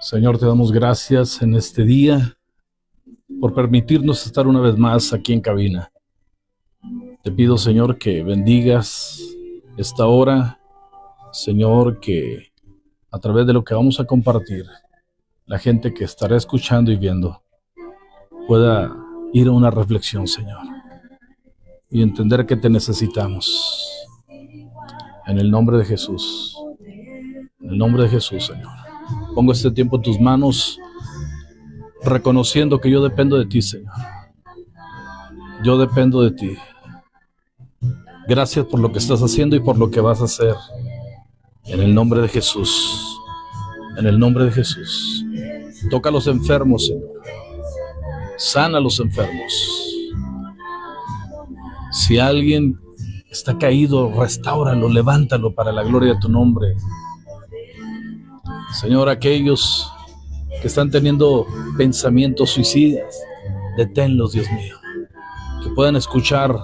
Señor, te damos gracias en este día por permitirnos estar una vez más aquí en cabina. Te pido, Señor, que bendigas esta hora, Señor, que a través de lo que vamos a compartir, la gente que estará escuchando y viendo pueda ir a una reflexión, Señor, y entender que te necesitamos. En el nombre de Jesús, en el nombre de Jesús, Señor. Pongo este tiempo en tus manos, reconociendo que yo dependo de ti, Señor. Yo dependo de ti. Gracias por lo que estás haciendo y por lo que vas a hacer. En el nombre de Jesús. En el nombre de Jesús. Toca a los enfermos, Señor. Sana a los enfermos. Si alguien está caído, restáuralo, levántalo para la gloria de tu nombre. Señor, aquellos que están teniendo pensamientos suicidas, deténlos, Dios mío. Que puedan escuchar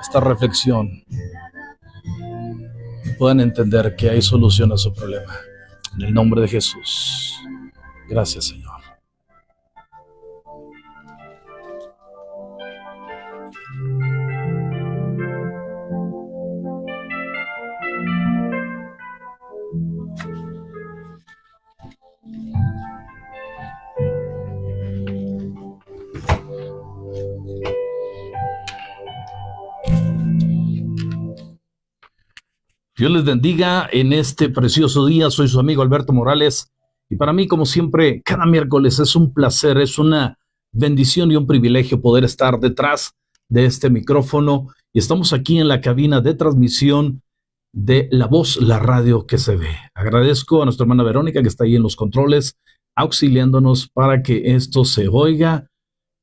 esta reflexión, que puedan entender que hay solución a su problema. En el nombre de Jesús. Gracias, Señor. Dios les bendiga en este precioso día. Soy su amigo Alberto Morales y para mí, como siempre, cada miércoles es un placer, es una bendición y un privilegio poder estar detrás de este micrófono y estamos aquí en la cabina de transmisión de La Voz, la radio que se ve. Agradezco a nuestra hermana Verónica que está ahí en los controles, auxiliándonos para que esto se oiga,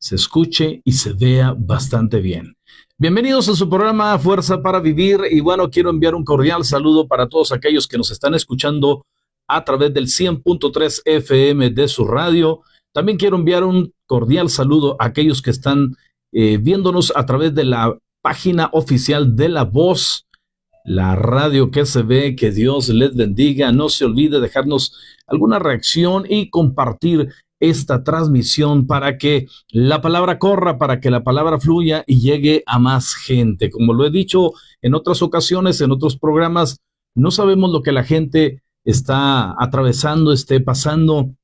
se escuche y se vea bastante bien. Bienvenidos a su programa Fuerza para Vivir y bueno, quiero enviar un cordial saludo para todos aquellos que nos están escuchando a través del 100.3 FM de su radio. También quiero enviar un cordial saludo a aquellos que están viéndonos a través de la página oficial de La Voz, la radio que se ve. Que Dios les bendiga. No se olvide dejarnos alguna reacción y compartir esta transmisión para que la palabra corra, para que la palabra fluya y llegue a más gente. Como lo he dicho en otras ocasiones, en otros programas, no sabemos lo que la gente está atravesando, esté pasando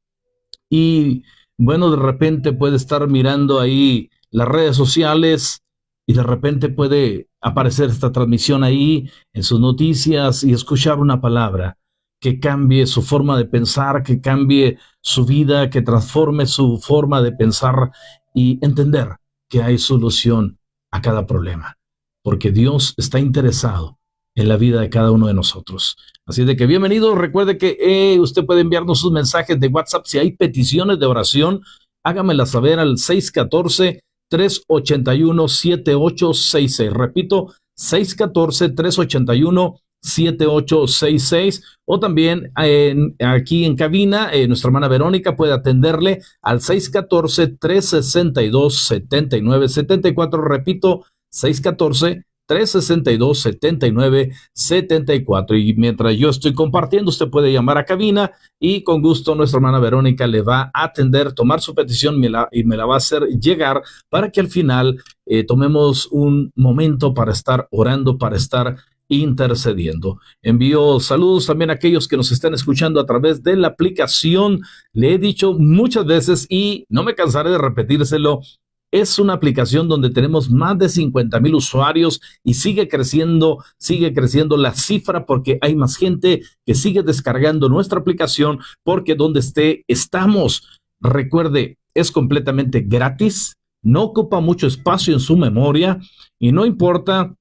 y bueno, de repente puede estar mirando ahí las redes sociales y de repente puede aparecer esta transmisión ahí en sus noticias y escuchar una palabra que cambie su forma de pensar, que cambie su vida, que transforme su forma de pensar y entender que hay solución a cada problema, porque Dios está interesado en la vida de cada uno de nosotros. Así de que bienvenido. Recuerde que usted puede enviarnos sus mensajes de WhatsApp. Si hay peticiones de oración, hágamelas saber al 614-381-7866. Repito, 614-381-7866 o también aquí en cabina, nuestra hermana Verónica puede atenderle al 614-362-7974. Repito, 614-362-7974. Y mientras yo estoy compartiendo, usted puede llamar a cabina y con gusto nuestra hermana Verónica le va a atender, tomar su petición y me la va a hacer llegar para que al final tomemos un momento para estar orando, para estar intercediendo. Envío saludos también a aquellos que nos están escuchando a través de la aplicación. Le he dicho muchas veces y no me cansaré de repetírselo. Es una aplicación donde tenemos más de 50,000 usuarios y sigue creciendo la cifra porque hay más gente que sigue descargando nuestra aplicación porque donde esté estamos. Recuerde, es completamente gratis, no ocupa mucho espacio en su memoria y no importa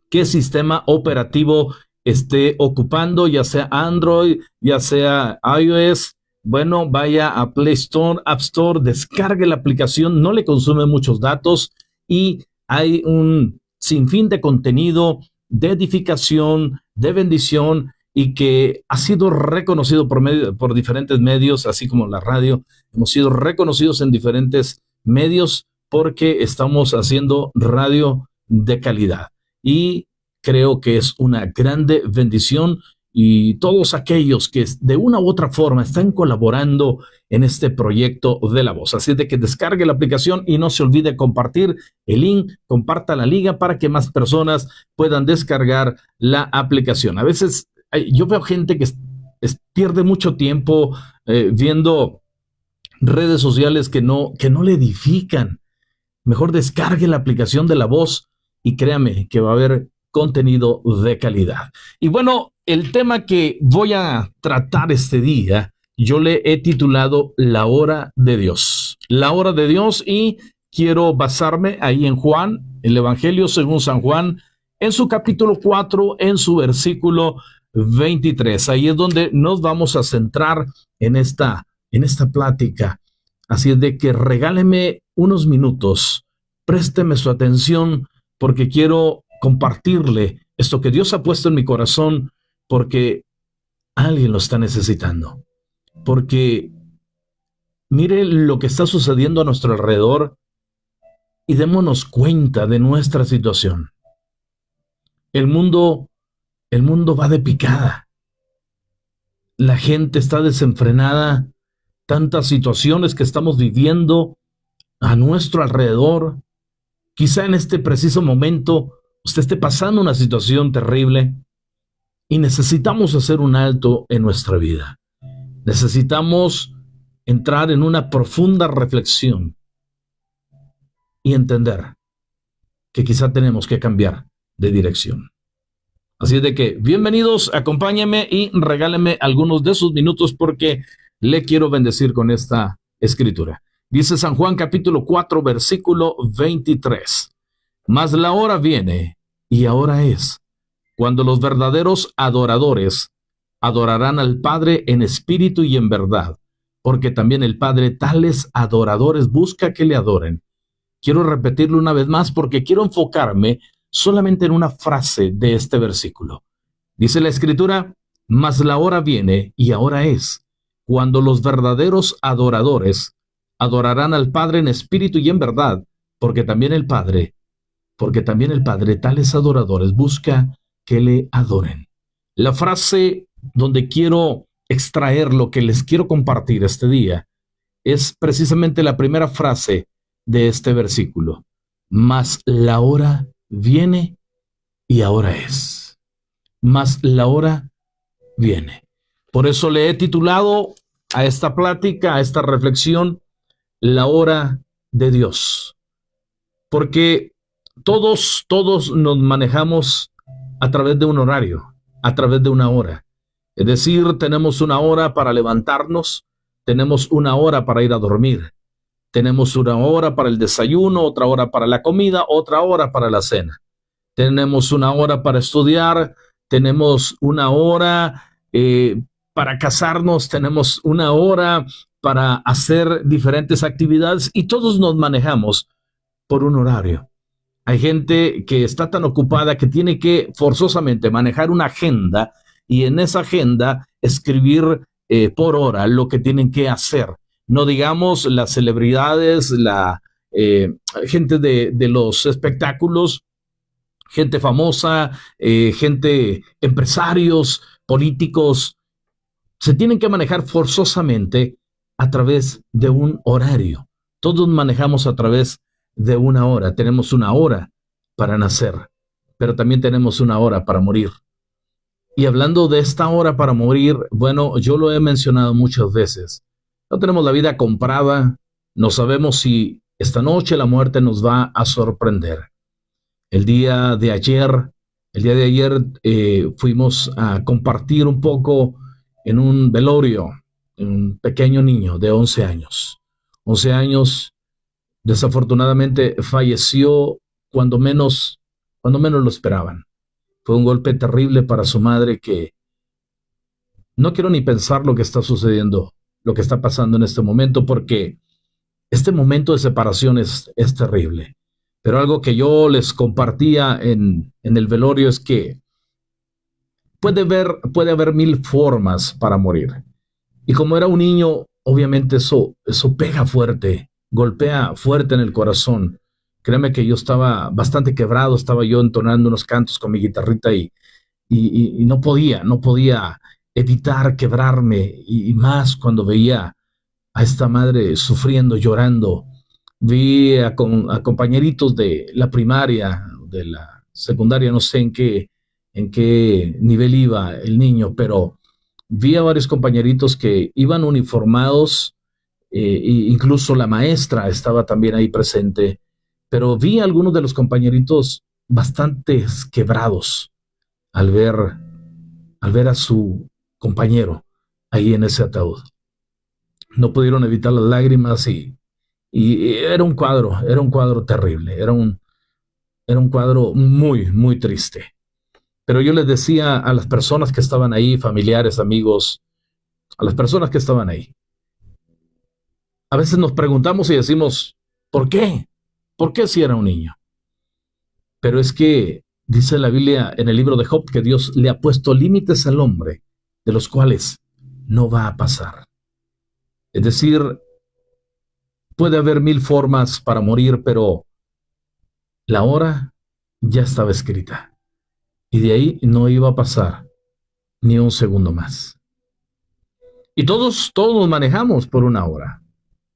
qué sistema operativo esté ocupando, ya sea Android, ya sea iOS. Bueno, vaya a Play Store, App Store, descargue la aplicación, no le consume muchos datos y hay un sinfín de contenido, de edificación, de bendición y que ha sido reconocido por diferentes medios, así como la radio. Hemos sido reconocidos en diferentes medios porque estamos haciendo radio de calidad y creo que es una grande bendición y todos aquellos que de una u otra forma están colaborando en este proyecto de La Voz. Así de que descargue la aplicación y no se olvide compartir el link, comparta la liga para que más personas puedan descargar la aplicación. A veces yo veo gente que pierde mucho tiempo viendo redes sociales que no le edifican. Mejor descargue la aplicación de La Voz y créame que va a haber contenido de calidad. Y bueno, el tema que voy a tratar este día, yo le he titulado La Hora de Dios. La Hora de Dios, y quiero basarme ahí en Juan, el Evangelio según San Juan, en su capítulo 4, en su versículo 23. Ahí es donde nos vamos a centrar en esta plática. Así es de que regáleme unos minutos, présteme su atención, porque quiero compartirle esto que Dios ha puesto en mi corazón, porque alguien lo está necesitando. Porque mire lo que está sucediendo a nuestro alrededor y démonos cuenta de nuestra situación. El mundo va de picada. La gente está desenfrenada. Tantas situaciones que estamos viviendo a nuestro alrededor. Quizá en este preciso momento usted esté pasando una situación terrible y necesitamos hacer un alto en nuestra vida. Necesitamos entrar en una profunda reflexión y entender que quizá tenemos que cambiar de dirección. Así es de que, bienvenidos, acompáñenme y regálenme algunos de sus minutos porque le quiero bendecir con esta escritura. Dice San Juan capítulo 4, versículo 23. Mas la hora viene, y ahora es, cuando los verdaderos adoradores adorarán al Padre en espíritu y en verdad, porque también el Padre tales adoradores busca que le adoren. Quiero repetirlo una vez más porque quiero enfocarme solamente en una frase de este versículo. Dice la escritura, mas la hora viene, y ahora es, cuando los verdaderos adoradores adorarán al Padre en espíritu y en verdad, porque también el Padre tales adoradores busca que le adoren. La frase donde quiero extraer lo que les quiero compartir este día es precisamente la primera frase de este versículo. Mas la hora viene y ahora es. Mas la hora viene. Por eso le he titulado a esta plática, a esta reflexión, La Hora de Dios. Porque todos nos manejamos a través de un horario, a través de una hora. Es decir, tenemos una hora para levantarnos, tenemos una hora para ir a dormir, tenemos una hora para el desayuno, otra hora para la comida, otra hora para la cena. Tenemos una hora para estudiar, tenemos una hora para casarnos, tenemos una hora para hacer diferentes actividades y todos nos manejamos por un horario. Hay gente que está tan ocupada que tiene que forzosamente manejar una agenda y en esa agenda escribir por hora lo que tienen que hacer. No digamos las celebridades, la gente de los espectáculos, gente famosa, gente, empresarios, políticos, se tienen que manejar forzosamente a través de un horario. Todos manejamos a través de una hora. Tenemos una hora para nacer, pero también tenemos una hora para morir. Y hablando de esta hora para morir, bueno, yo lo he mencionado muchas veces. No tenemos la vida comprada, no sabemos si esta noche la muerte nos va a sorprender. El día de ayer fuimos a compartir un poco en un velorio, un pequeño niño de 11 años. 11 años, desafortunadamente falleció cuando menos lo esperaban. Fue un golpe terrible para su madre que no quiero ni pensar lo que está sucediendo, lo que está pasando en este momento, porque este momento de separación es terrible. Pero algo que yo les compartía en el velorio es que puede haber mil formas para morir. Y como era un niño, obviamente eso pega fuerte, golpea fuerte en el corazón. Créeme que yo estaba bastante quebrado, estaba yo entonando unos cantos con mi guitarrita y y no podía evitar quebrarme, y más cuando veía a esta madre sufriendo, llorando. Vi a compañeritos de la primaria, de la secundaria, no sé en qué nivel iba el niño, pero vi a varios compañeritos que iban uniformados, incluso la maestra estaba también ahí presente, pero vi a algunos de los compañeritos bastante quebrados al ver, al ver a su compañero ahí en ese ataúd. No pudieron evitar las lágrimas, y era un cuadro terrible, era un cuadro muy, muy triste. Pero yo les decía a las personas que estaban ahí, familiares, amigos, a las personas que estaban ahí, a veces nos preguntamos y decimos, ¿por qué? ¿Por qué si era un niño? Pero es que dice la Biblia en el libro de Job que Dios le ha puesto límites al hombre, de los cuales no va a pasar. Es decir, puede haber 1000 formas para morir, pero la hora ya estaba escrita, y de ahí no iba a pasar ni un segundo más. Y todos nos manejamos por una hora.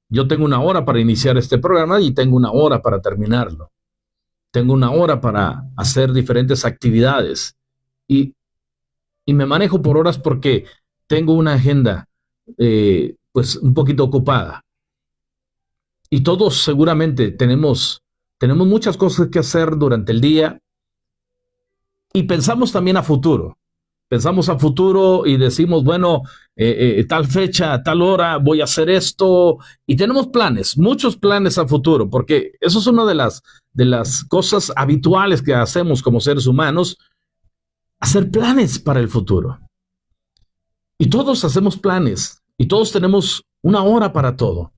Yo tengo una hora para iniciar este programa y tengo una hora para terminarlo. Tengo una hora para hacer diferentes actividades, y, y me manejo por horas porque tengo una agenda pues un poquito ocupada. Y todos seguramente tenemos muchas cosas que hacer durante el día, y pensamos también a futuro. Pensamos a futuro y decimos, bueno, tal fecha, tal hora, voy a hacer esto. Y tenemos planes, muchos planes a futuro, porque eso es una de las cosas habituales que hacemos como seres humanos, hacer planes para el futuro. Y todos hacemos planes y todos tenemos una hora para todo.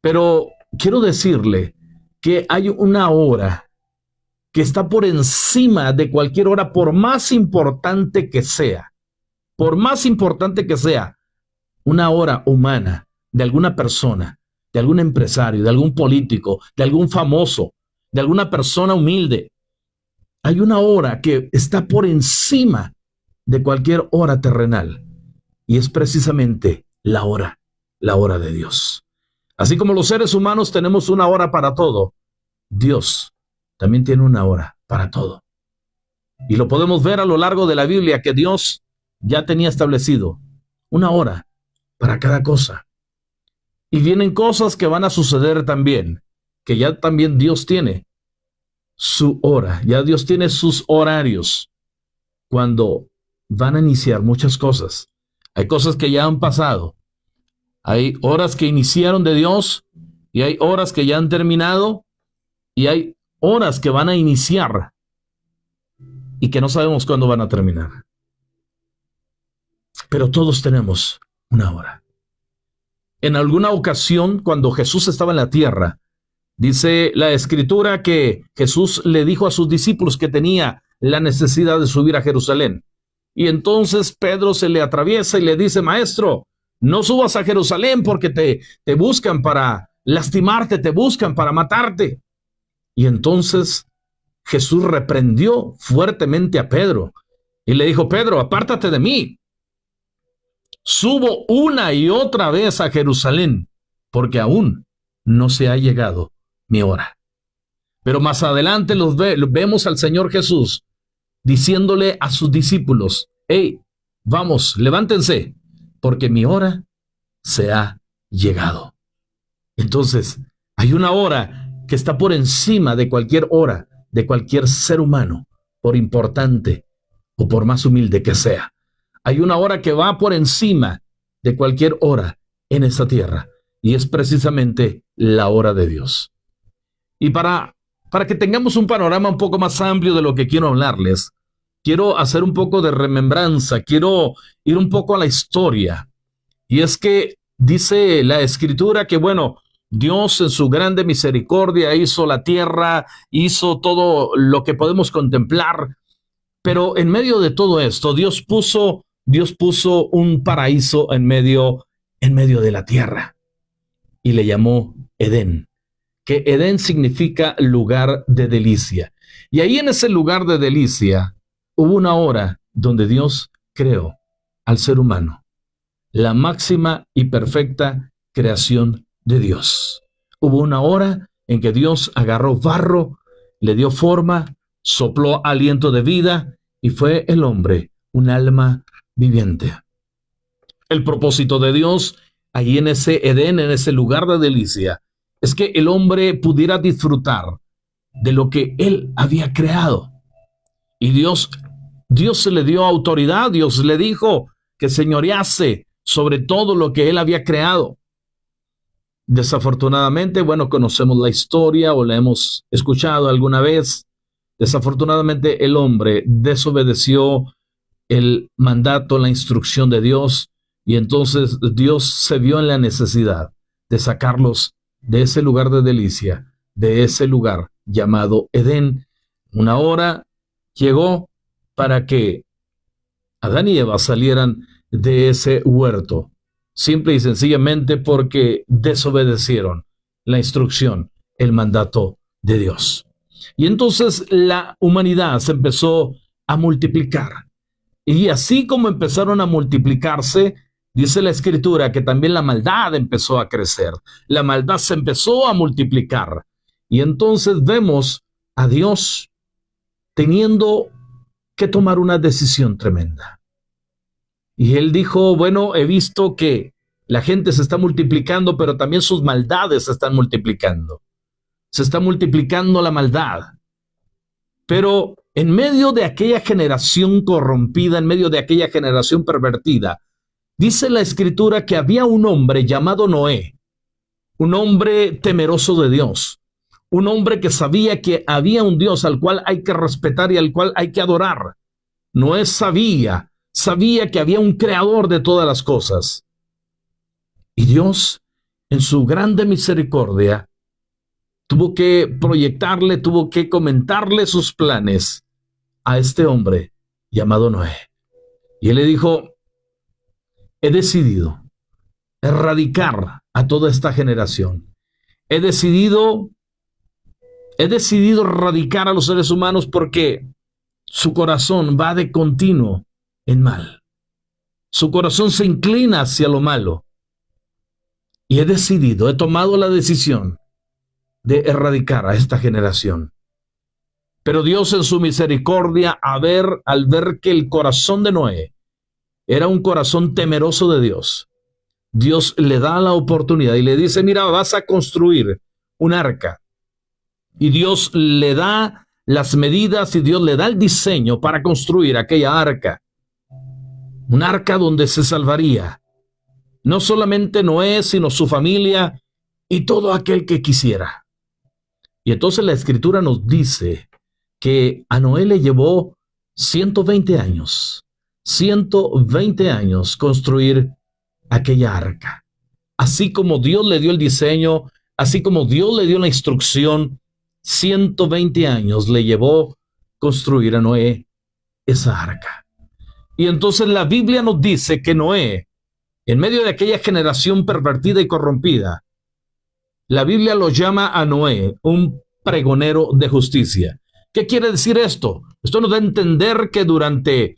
Pero quiero decirle que hay una hora que está por encima de cualquier hora, por más importante que sea. Por más importante que sea una hora humana de alguna persona, de algún empresario, de algún político, de algún famoso, de alguna persona humilde. Hay una hora que está por encima de cualquier hora terrenal, y es precisamente la hora de Dios. Así como los seres humanos tenemos una hora para todo, Dios también tiene una hora para todo. Y lo podemos ver a lo largo de la Biblia, que Dios ya tenía establecido una hora para cada cosa. Y vienen cosas que van a suceder también, que ya también Dios tiene su hora, ya Dios tiene sus horarios cuando van a iniciar muchas cosas. Hay cosas que ya han pasado, hay horas que iniciaron de Dios, y hay horas que ya han terminado, y hay horas que van a iniciar y que no sabemos cuándo van a terminar. Pero todos tenemos una hora. En alguna ocasión, cuando Jesús estaba en la tierra, dice la Escritura que Jesús le dijo a sus discípulos que tenía la necesidad de subir a Jerusalén. Y entonces Pedro se le atraviesa y le dice, maestro, no subas a Jerusalén porque te buscan para lastimarte, te buscan para matarte. Y entonces Jesús reprendió fuertemente a Pedro y le dijo, Pedro, apártate de mí. Subo una y otra vez a Jerusalén porque aún no se ha llegado mi hora. Pero más adelante vemos al Señor Jesús diciéndole a sus discípulos, hey, vamos, levántense, porque mi hora se ha llegado. Entonces, hay una hora que está por encima de cualquier hora, de cualquier ser humano, por importante o por más humilde que sea. Hay una hora que va por encima de cualquier hora en esta tierra, y es precisamente la hora de Dios. Y para que tengamos un panorama un poco más amplio de lo que quiero hablarles, quiero hacer un poco de remembranza, quiero ir un poco a la historia. Y es que dice la Escritura que, bueno, Dios en su grande misericordia hizo la tierra, hizo todo lo que podemos contemplar, pero en medio de todo esto, Dios puso un paraíso en medio de la tierra, y le llamó Edén, que Edén significa lugar de delicia. Y ahí en ese lugar de delicia, Hubo una hora donde Dios creó al ser humano, la máxima y perfecta creación de Dios. Hubo una hora en que Dios agarró barro, le dio forma, sopló aliento de vida y fue el hombre un alma viviente. El propósito de Dios ahí en ese Edén, en ese lugar de delicia, es que el hombre pudiera disfrutar de lo que él había creado. Y Dios se le dio autoridad, Dios le dijo que señorease sobre todo lo que él había creado. Desafortunadamente, bueno, conocemos la historia o la hemos escuchado alguna vez. Desafortunadamente, el hombre desobedeció el mandato, la instrucción de Dios, y entonces Dios se vio en la necesidad de sacarlos de ese lugar de delicia, de ese lugar llamado Edén. Una hora llegó para que Adán y Eva salieran de ese huerto, simple y sencillamente porque desobedecieron la instrucción, el mandato de Dios. Y entonces la humanidad se empezó a multiplicar. Y así como empezaron a multiplicarse, dice la Escritura que también la maldad empezó a crecer. La maldad se empezó a multiplicar. Y entonces vemos a Dios teniendo que tomar una decisión tremenda. Y él dijo, bueno, he visto que la gente se está multiplicando, pero también sus maldades se están multiplicando. Se está multiplicando la maldad. Pero en medio de aquella generación corrompida, en medio de aquella generación pervertida, dice la Escritura que había un hombre llamado Noé, un hombre temeroso de Dios, un hombre que sabía que había un Dios al cual hay que respetar y al cual hay que adorar. Noé sabía que había un creador de todas las cosas. Y Dios, en su grande misericordia, tuvo que proyectarle, tuvo que comentarle sus planes a este hombre llamado Noé. Y él le dijo, he decidido erradicar a toda esta generación. He decidido erradicar a los seres humanos porque su corazón va de continuo en mal. Su corazón se inclina hacia lo malo. Y he tomado la decisión de erradicar a esta generación. Pero Dios en su misericordia, al ver que el corazón de Noé era un corazón temeroso de Dios, Dios le da la oportunidad y le dice, mira, vas a construir un arca. Y Dios le da las medidas y Dios le da el diseño para construir aquella arca. Un arca donde se salvaría no solamente Noé, sino su familia y todo aquel que quisiera. Y entonces la Escritura nos dice que a Noé le llevó 120 años construir aquella arca. Así como Dios le dio el diseño, así como Dios le dio la instrucción, 120 años le llevó construir a Noé esa arca. Y entonces la Biblia nos dice que Noé, en medio de aquella generación pervertida y corrompida, la Biblia lo llama a Noé un pregonero de justicia. ¿Qué quiere decir esto? Esto nos da a entender que durante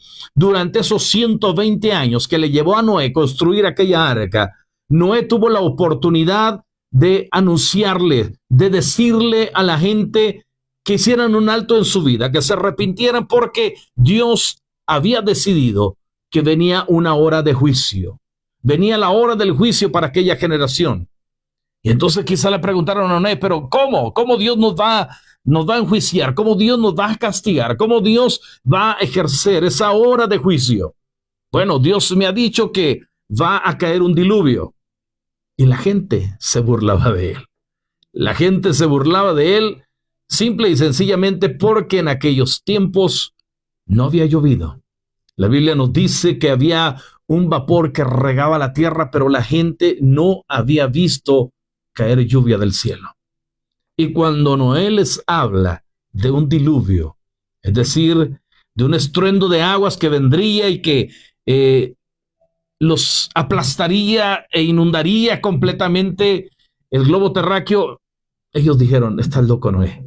esos 120 años que le llevó a Noé construir aquella arca, Noé tuvo la oportunidad de anunciarle, de decirle a la gente que hicieran un alto en su vida, que se arrepintieran porque Dios había decidido que venía una hora de juicio. Venía la hora del juicio para aquella generación. Y entonces quizá le preguntaron a Noé, pero ¿cómo? ¿Cómo Dios nos va a enjuiciar? ¿Cómo Dios nos va a castigar? ¿Cómo Dios va a ejercer esa hora de juicio? Bueno, Dios me ha dicho que va a caer un diluvio. Y la gente se burlaba de él. La gente se burlaba de él simple y sencillamente porque en aquellos tiempos no había llovido. La Biblia nos dice que había un vapor que regaba la tierra, pero la gente no había visto caer lluvia del cielo. Y cuando Noé les habla de un diluvio, es decir, de un estruendo de aguas que vendría y que los aplastaría e inundaría completamente el globo terráqueo, ellos dijeron, estás loco, Noé.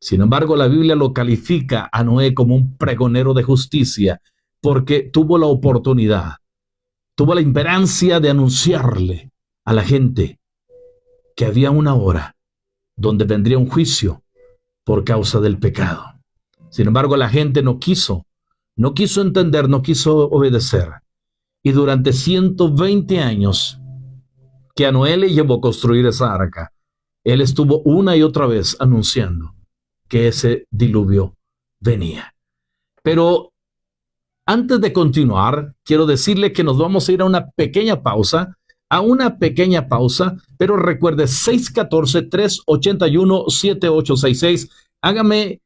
Sin embargo, la Biblia lo califica a Noé como un pregonero de justicia porque tuvo la oportunidad, tuvo la imperancia de anunciarle a la gente que había una hora donde vendría un juicio por causa del pecado. Sin embargo, la gente no quiso entender, no quiso obedecer. Y durante 120 años que a Noé le llevó a construir esa arca, él estuvo una y otra vez anunciando que ese diluvio venía. Pero antes de continuar, quiero decirle que nos vamos a ir a una pequeña pausa, pero recuerde 614-381-7866. Hágame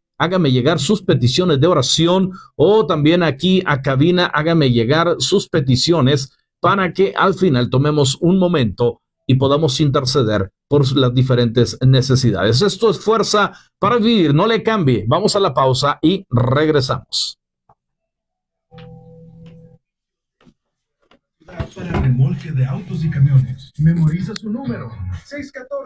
llegar sus peticiones de oración o también aquí a cabina, hágame llegar sus peticiones para que al final tomemos un momento y podamos interceder por las diferentes necesidades. Esto es Fuerza para Vivir, no le cambie. Vamos a la pausa y regresamos. Para remolque de autos y camiones. Memoriza su número: 614.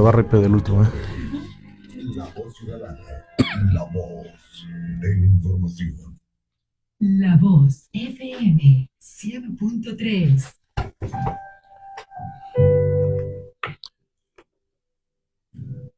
va a repetir el último, ¿eh? La voz ciudadana, la voz de la información. La Voz FM 100.3.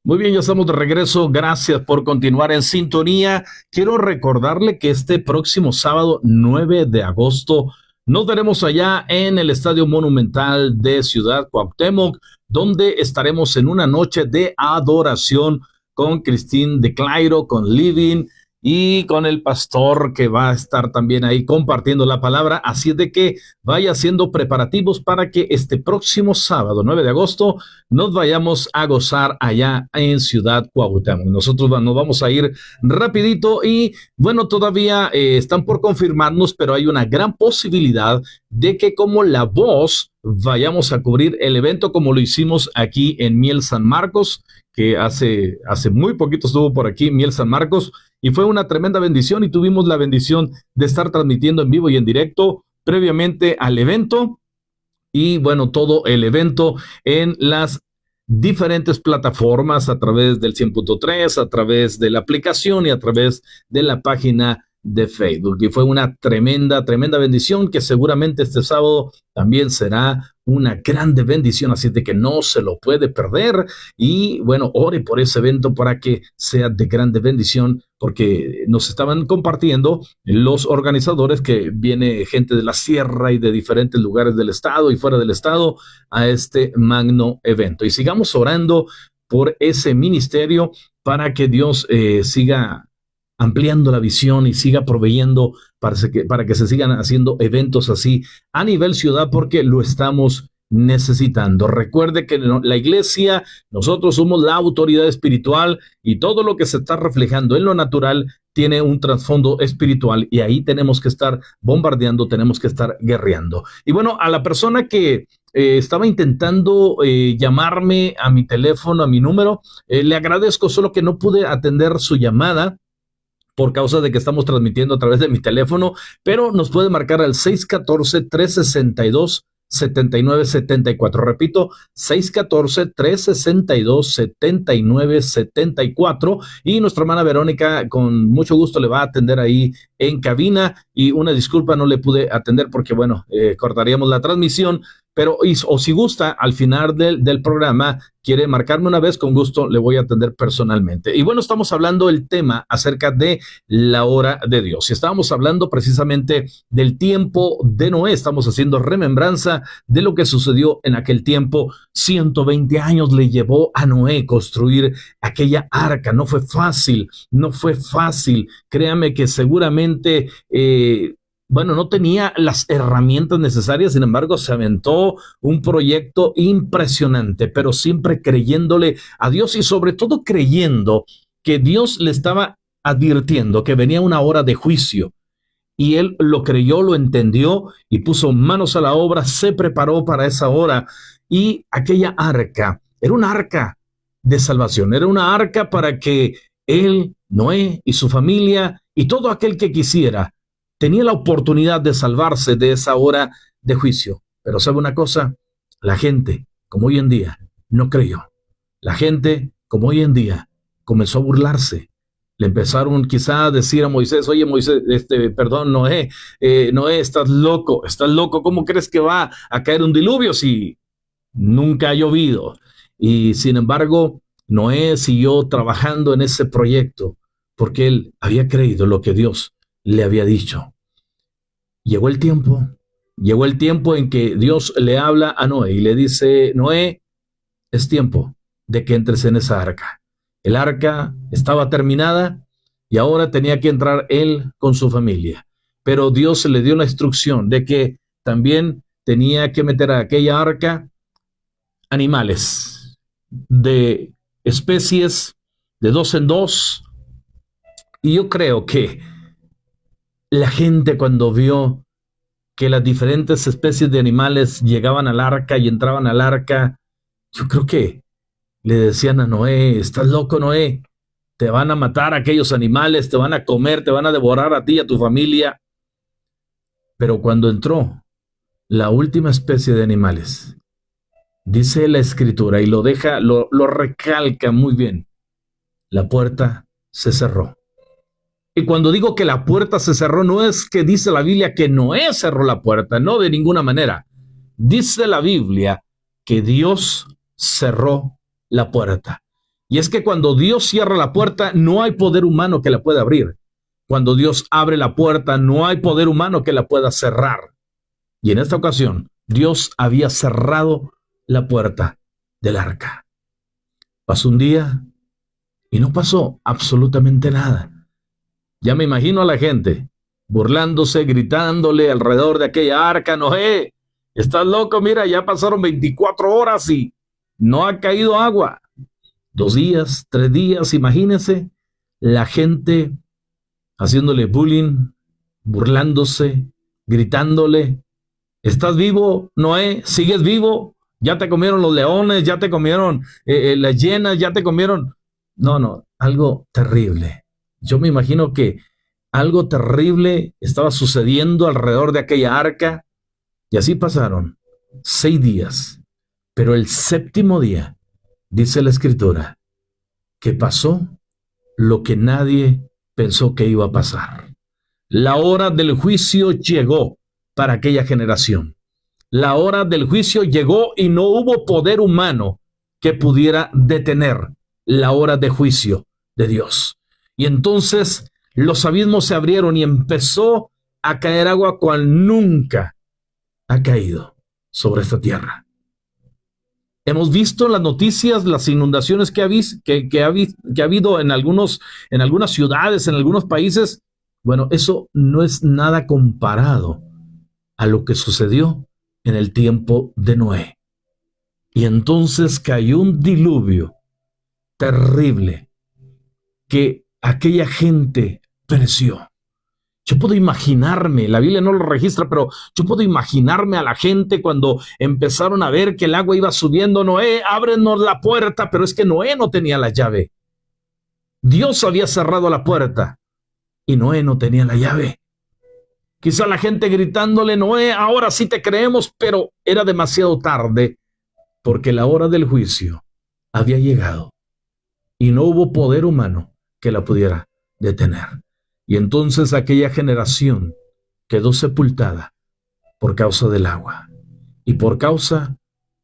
Muy bien, ya estamos de regreso. Gracias por continuar en sintonía. Quiero recordarle que este próximo sábado 9 de agosto nos veremos allá en el Estadio Monumental de Ciudad Cuauhtémoc, donde estaremos en una noche de adoración con Christine de Clairo, con Living y con el pastor que va a estar también ahí compartiendo la palabra. Así es de que vaya haciendo preparativos para que este próximo sábado 9 de agosto nos vayamos a gozar allá en Ciudad Cuauhtémoc. Nosotros nos vamos a ir rapidito y bueno, todavía están por confirmarnos, pero hay una gran posibilidad de que como La Voz vayamos a cubrir el evento como lo hicimos aquí en Miel San Marcos, que hace muy poquito estuvo por aquí Miel San Marcos y fue una tremenda bendición y tuvimos la bendición de estar transmitiendo en vivo y en directo previamente al evento. Y bueno, todo el evento en las diferentes plataformas a través del 100.3, a través de la aplicación y a través de la página de Facebook. Y fue una tremenda bendición que seguramente este sábado también será una grande bendición, así de que no se lo puede perder. Y bueno, ore por ese evento para que sea de grande bendición, porque nos estaban compartiendo los organizadores que viene gente de la sierra y de diferentes lugares del estado y fuera del estado a este magno evento. Y sigamos orando por ese ministerio para que Dios siga ampliando la visión y siga proveyendo para que se sigan haciendo eventos así a nivel ciudad, porque lo estamos necesitando. Recuerde que la iglesia, nosotros somos la autoridad espiritual y todo lo que se está reflejando en lo natural tiene un trasfondo espiritual y ahí tenemos que estar bombardeando, tenemos que estar guerreando. Y bueno, a la persona que estaba intentando llamarme a mi teléfono, a mi número, le agradezco, solo que no pude atender su llamada por causa de que estamos transmitiendo a través de mi teléfono, pero nos puede marcar al 614-362-7974. Repito, 614-362-7974. Y nuestra hermana Verónica con mucho gusto le va a atender ahí en cabina. Y una disculpa, no le pude atender porque, bueno, cortaríamos la transmisión. Pero, o si gusta, al final del programa, quiere marcarme una vez, con gusto le voy a atender personalmente. Y bueno, estamos hablando del tema acerca de la hora de Dios. Y estábamos hablando precisamente del tiempo de Noé. Estamos haciendo remembranza de lo que sucedió en aquel tiempo. 120 años le llevó a Noé construir aquella arca. No fue fácil, no fue fácil. Créame que seguramente bueno, no tenía las herramientas necesarias, sin embargo, se aventó un proyecto impresionante, pero siempre creyéndole a Dios y sobre todo creyendo que Dios le estaba advirtiendo que venía una hora de juicio. Y él lo creyó, lo entendió y puso manos a la obra, se preparó para esa hora. Y aquella arca era una arca de salvación, era una arca para que él, Noé y su familia y todo aquel que quisiera tenía la oportunidad de salvarse de esa hora de juicio. Pero ¿sabe una cosa? La gente, como hoy en día, no creyó. La gente, como hoy en día, comenzó a burlarse. Le empezaron quizá a decir a Moisés: oye Moisés, perdón, Noé, Noé, estás loco, ¿cómo crees que va a caer un diluvio si nunca ha llovido? Y sin embargo, Noé siguió trabajando en ese proyecto porque él había creído lo que Dios le había dicho. Llegó el tiempo en que Dios le habla a Noé y le dice: Noé, es tiempo de que entres en esa arca. El arca estaba terminada y ahora tenía que entrar él con su familia. Pero Dios le dio la instrucción de que también tenía que meter a aquella arca animales de especies de 2 en 2. Y yo creo que la gente, cuando vio que las diferentes especies de animales llegaban al arca y entraban al arca, yo creo que le decían a Noé: estás loco, Noé, te van a matar aquellos animales, te van a comer, te van a devorar a ti y a tu familia. Pero cuando entró la última especie de animales, Dice la Escritura y lo recalca muy bien. La puerta se cerró. Y cuando digo que la puerta se cerró, no es que dice la Biblia que Noé cerró la puerta, no, de ninguna manera. Dice la Biblia que Dios cerró la puerta. Y es que cuando Dios cierra la puerta, no hay poder humano que la pueda abrir. Cuando Dios abre la puerta, no hay poder humano que la pueda cerrar. Y en esta ocasión, Dios había cerrado la puerta del arca. Pasó un día y no pasó absolutamente nada. Ya me imagino a la gente burlándose, gritándole alrededor de aquella arca: Noé, estás loco, mira, ya pasaron 24 horas y no ha caído agua. 2 días, 3 días, imagínense la gente haciéndole bullying, burlándose, gritándole: ¿estás vivo, Noé? ¿Sigues vivo? Ya te comieron los leones, ya te comieron las hienas, ya te comieron. No, algo terrible. Yo me imagino que algo terrible estaba sucediendo alrededor de aquella arca. Y así pasaron 6 días. Pero el 7º día, dice la Escritura, que pasó lo que nadie pensó que iba a pasar. La hora del juicio llegó para aquella generación. La hora del juicio llegó y no hubo poder humano que pudiera detener la hora de juicio de Dios. Y entonces los abismos se abrieron y empezó a caer agua cual nunca ha caído sobre esta tierra. Hemos visto en las noticias las inundaciones que ha habido en algunas ciudades, en algunos países. Bueno, eso no es nada comparado a lo que sucedió en el tiempo de Noé. Y entonces cayó un diluvio terrible que aquella gente pereció. Yo puedo imaginarme, la Biblia no lo registra, pero yo puedo imaginarme a la gente cuando empezaron a ver que el agua iba subiendo: Noé, ábrenos la puerta. Pero es que Noé no tenía la llave. Dios había cerrado la puerta y Noé no tenía la llave. Quizá la gente gritándole: Noé, ahora sí te creemos, pero era demasiado tarde, porque la hora del juicio había llegado y no hubo poder humano que la pudiera detener. Y entonces aquella generación quedó sepultada por causa del agua y por causa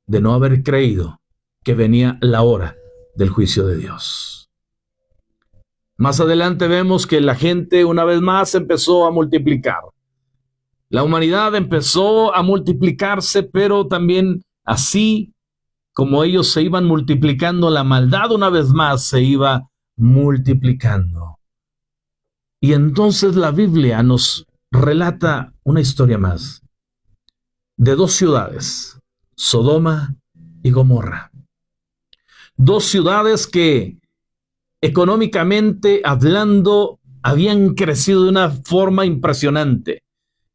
de no haber creído que venía la hora del juicio de Dios. Más adelante vemos que la gente una vez más empezó a multiplicar. La humanidad empezó a multiplicarse, pero también así como ellos se iban multiplicando, la maldad una vez más se iba multiplicando. Y entonces la Biblia nos relata una historia más de 2 ciudades, Sodoma y Gomorra. 2 ciudades que económicamente hablando habían crecido de una forma impresionante.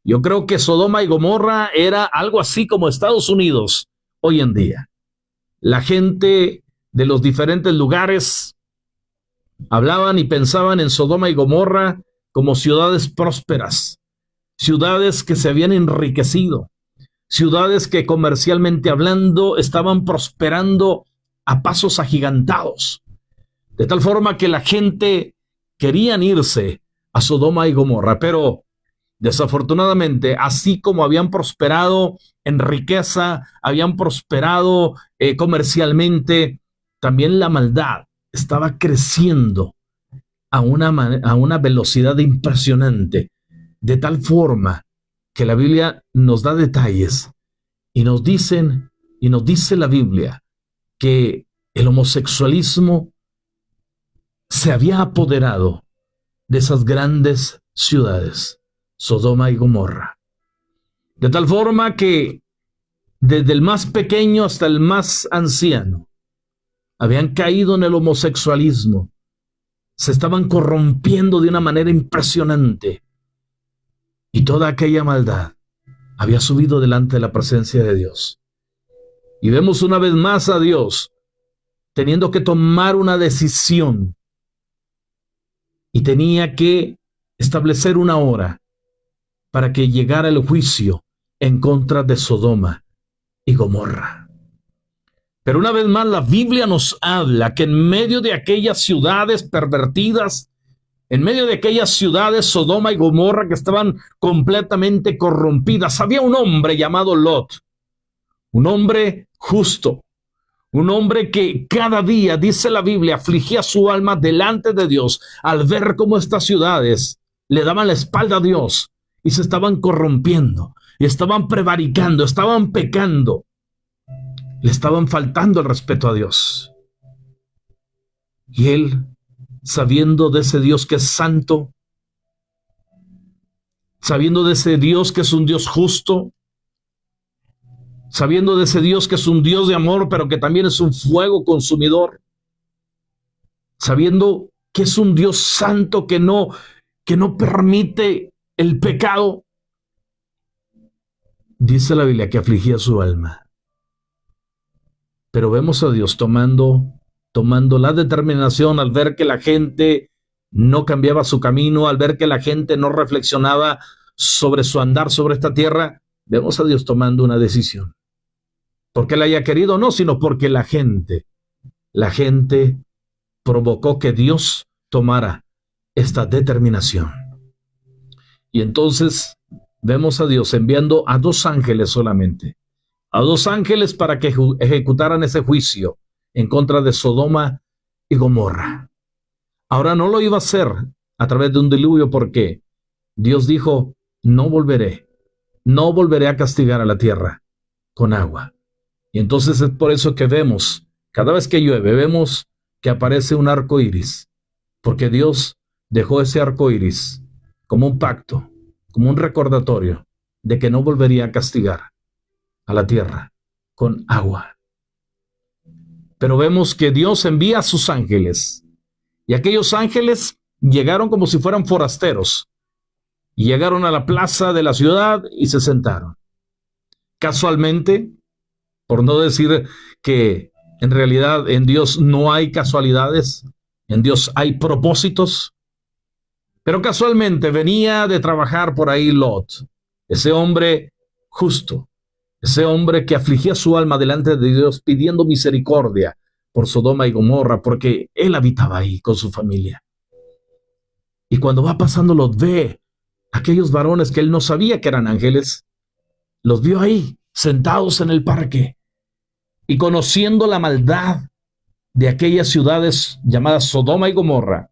Yo creo que Sodoma y Gomorra era algo así como Estados Unidos hoy en día. La gente de los diferentes lugares hablaban y pensaban en Sodoma y Gomorra como ciudades prósperas, ciudades que se habían enriquecido, ciudades que comercialmente hablando estaban prosperando a pasos agigantados, de tal forma que la gente querían irse a Sodoma y Gomorra. Pero desafortunadamente, así como habían prosperado en riqueza, habían prosperado comercialmente, también la maldad estaba creciendo a una velocidad impresionante, de tal forma que la Biblia nos da detalles y nos dice la Biblia que el homosexualismo se había apoderado de esas grandes ciudades, Sodoma y Gomorra, de tal forma que desde el más pequeño hasta el más anciano habían caído en el homosexualismo, se estaban corrompiendo de una manera impresionante, y toda aquella maldad había subido delante de la presencia de Dios. Y vemos una vez más a Dios teniendo que tomar una decisión, y tenía que establecer una hora para que llegara el juicio en contra de Sodoma y Gomorra. Pero una vez más la Biblia nos habla que en medio de aquellas ciudades pervertidas, en medio de aquellas ciudades Sodoma y Gomorra que estaban completamente corrompidas, había un hombre llamado Lot, un hombre justo, un hombre que cada día, dice la Biblia, afligía su alma delante de Dios al ver cómo estas ciudades le daban la espalda a Dios y se estaban corrompiendo, y estaban prevaricando, estaban pecando, le estaban faltando el respeto a Dios. Y él, sabiendo de ese Dios que es santo, sabiendo de ese Dios que es un Dios justo, sabiendo de ese Dios que es un Dios de amor, pero que también es un fuego consumidor, sabiendo que es un Dios santo que no permite el pecado, dice la Biblia que afligía su alma. Pero vemos a Dios tomando la determinación al ver que la gente no cambiaba su camino, al ver que la gente no reflexionaba sobre su andar sobre esta tierra. Vemos a Dios tomando una decisión. Porque él haya querido, no, sino porque la gente provocó que Dios tomara esta determinación. Y entonces vemos a Dios enviando a 2 ángeles solamente, a 2 ángeles para que ejecutaran ese juicio en contra de Sodoma y Gomorra. Ahora no lo iba a hacer a través de un diluvio, porque Dios dijo, no volveré a castigar a la tierra con agua. Y entonces es por eso que vemos, cada vez que llueve, vemos que aparece un arco iris, porque Dios dejó ese arco iris como un pacto, como un recordatorio de que no volvería a castigar a la tierra con agua. Pero vemos que Dios envía a sus ángeles, y aquellos ángeles llegaron como si fueran forasteros, y llegaron a la plaza de la ciudad y se sentaron. Casualmente, por no decir que en realidad en Dios no hay casualidades, en Dios hay propósitos, pero casualmente venía de trabajar por ahí Lot, ese hombre justo, ese hombre que afligía su alma delante de Dios pidiendo misericordia por Sodoma y Gomorra, porque él habitaba ahí con su familia. Y cuando va pasando Lot, ve aquellos varones que él no sabía que eran ángeles, los vio ahí sentados en el parque, y conociendo la maldad de aquellas ciudades llamadas Sodoma y Gomorra,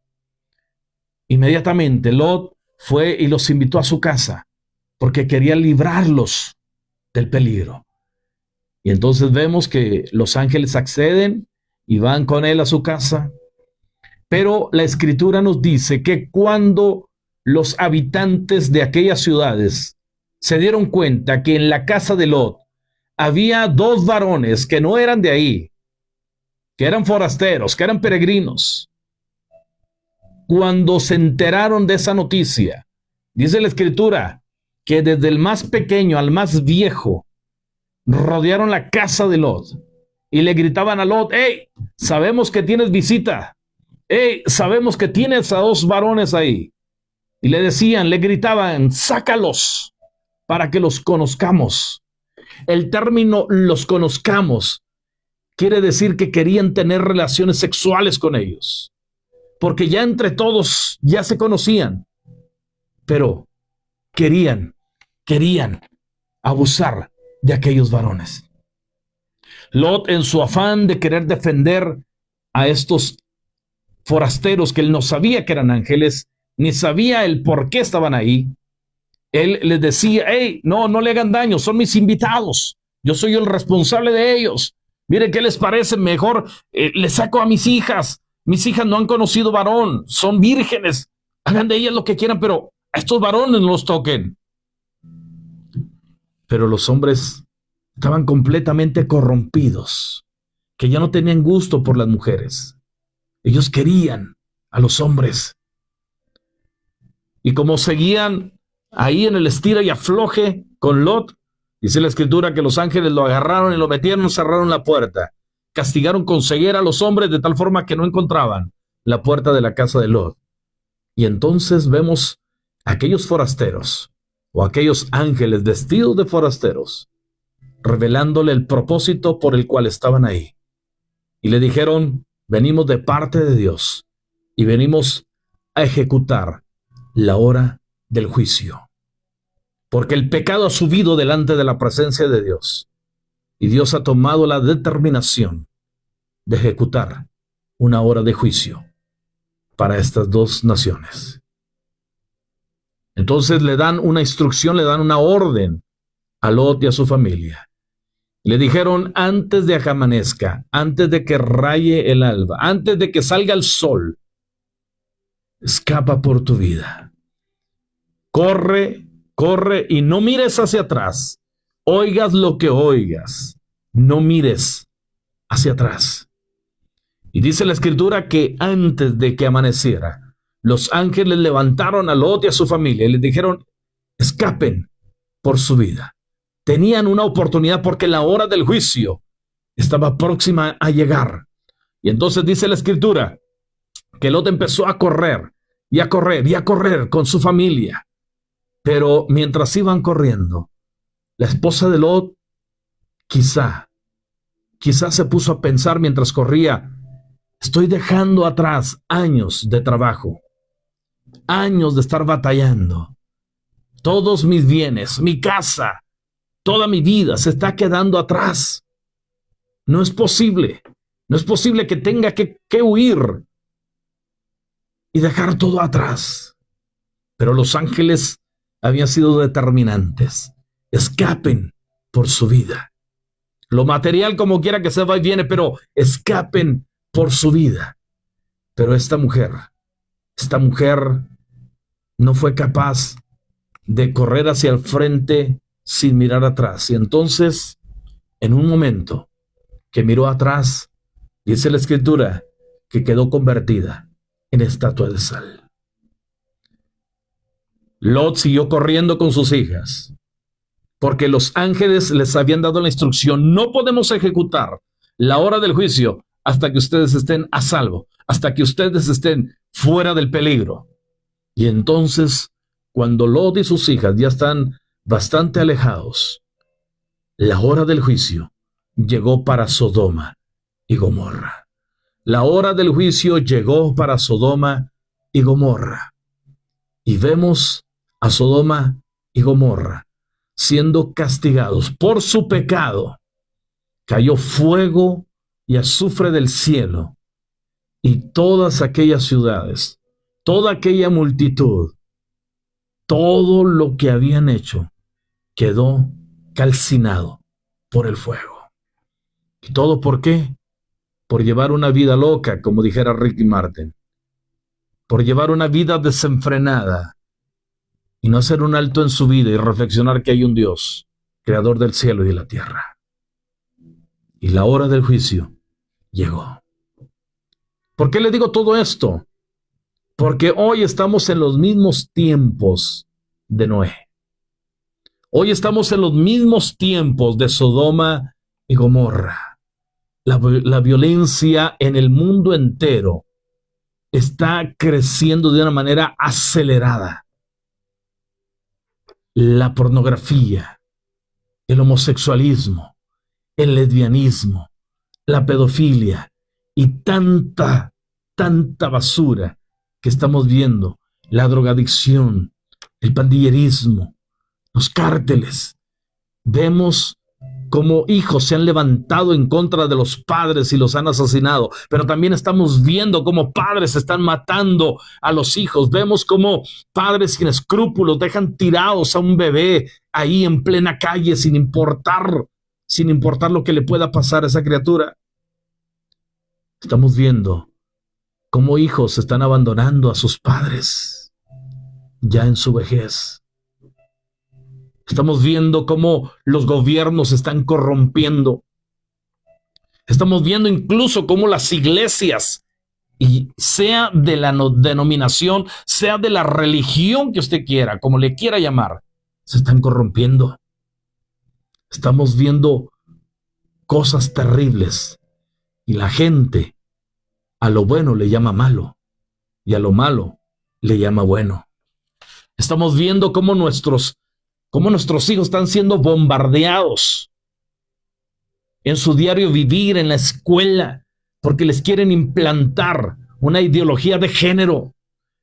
inmediatamente Lot fue y los invitó a su casa porque quería librarlos del peligro. Y entonces vemos que los ángeles acceden y van con él a su casa. Pero la escritura nos dice que cuando los habitantes de aquellas ciudades se dieron cuenta que en la casa de Lot había 2 varones que no eran de ahí, que eran forasteros, que eran peregrinos, cuando se enteraron de esa noticia, dice la escritura que desde el más pequeño al más viejo rodearon la casa de Lot y le gritaban a Lot, hey, sabemos que tienes visita, hey, sabemos que tienes a 2 varones ahí. Y le decían, le gritaban, sácalos para que los conozcamos. El término los conozcamos quiere decir que querían tener relaciones sexuales con ellos, porque ya entre todos ya se conocían, pero querían abusar de aquellos varones. Lot, en su afán de querer defender a estos forasteros que él no sabía que eran ángeles, ni sabía el por qué estaban ahí, él les decía, hey, no le hagan daño, son mis invitados, yo soy el responsable de ellos, miren qué les parece, mejor les saco a mis hijas no han conocido varón, son vírgenes, hagan de ellas lo que quieran, pero a estos varones no los toquen. Pero los hombres estaban completamente corrompidos, que ya no tenían gusto por las mujeres, ellos querían a los hombres. Y como seguían ahí en el estira y afloje con Lot, dice la escritura que los ángeles lo agarraron y lo metieron, cerraron la puerta, castigaron con ceguera a los hombres de tal forma que no encontraban la puerta de la casa de Lot. Y entonces vemos a aquellos forasteros o aquellos ángeles vestidos de forasteros revelándole el propósito por el cual estaban ahí. y le dijeron, venimos de parte de Dios y venimos a ejecutar la hora del juicio. Porque el pecado ha subido delante de la presencia de Dios y Dios ha tomado la determinación de ejecutar una hora de juicio para estas dos naciones. Entonces le dan una instrucción, le dan una orden a Lot y a su familia. Le dijeron, antes de que amanezca, antes de que raye el alba, antes de que salga el sol, escapa por tu vida. Corre, corre y no mires hacia atrás. Oigas lo que oigas, no mires hacia atrás. Y dice la escritura que antes de que amaneciera, los ángeles levantaron a Lot y a su familia y les dijeron, escapen por su vida. Tenían una oportunidad porque la hora del juicio estaba próxima a llegar. Y entonces dice la escritura que Lot empezó a correr y a correr y a correr con su familia. Pero mientras iban corriendo, la esposa de Lot quizá se puso a pensar mientras corría, estoy dejando atrás años de trabajo, años de estar batallando. Todos mis bienes, mi casa, toda mi vida se está quedando atrás. No es posible que tenga que huir y dejar todo atrás. Pero los ángeles habían sido determinantes. Escapen por su vida. Lo material como quiera que se va y viene, pero escapen por su vida. Pero esta mujer no fue capaz de correr hacia el frente sin mirar atrás. Y entonces, en un momento que miró atrás, dice la escritura que quedó convertida en estatua de sal. Lot siguió corriendo con sus hijas, porque los ángeles les habían dado la instrucción, no podemos ejecutar la hora del juicio hasta que ustedes estén a salvo, hasta que ustedes estén fuera del peligro. Y entonces, cuando Lot y sus hijas ya están bastante alejados, la hora del juicio llegó para Sodoma y Gomorra. La hora del juicio llegó para Sodoma y Gomorra. Y vemos a Sodoma y Gomorra siendo castigados por su pecado. Cayó fuego y azufre del cielo, y todas aquellas ciudades, toda aquella multitud, todo lo que habían hecho quedó calcinado por el fuego. ¿Y todo por qué? Por llevar una vida loca, como dijera Ricky Martin, por llevar una vida desenfrenada y no hacer un alto en su vida y reflexionar que hay un Dios, creador del cielo y de la tierra. Y la hora del juicio llegó. ¿Por qué le digo todo esto? Porque hoy estamos en los mismos tiempos de Noé. Hoy estamos en los mismos tiempos de Sodoma y Gomorra. La violencia en el mundo entero está creciendo de una manera acelerada. La pornografía, el homosexualismo, el lesbianismo, la pedofilia y tanta basura que estamos viendo, la drogadicción, el pandillerismo, los cárteles. Vemos cómo hijos se han levantado en contra de los padres y los han asesinado, pero también estamos viendo cómo padres están matando a los hijos. Vemos cómo padres sin escrúpulos dejan tirados a un bebé ahí en plena calle sin importar lo que le pueda pasar a esa criatura. Estamos viendo cómo hijos están abandonando a sus padres ya en su vejez. Estamos viendo cómo los gobiernos se están corrompiendo. Estamos viendo incluso cómo las iglesias, y sea de la denominación, sea de la religión que usted quiera, como le quiera llamar, se están corrompiendo. Estamos viendo cosas terribles y la gente a lo bueno le llama malo y a lo malo le llama bueno. Estamos viendo cómo nuestros hijos están siendo bombardeados en su diario vivir, en la escuela, porque les quieren implantar una ideología de género.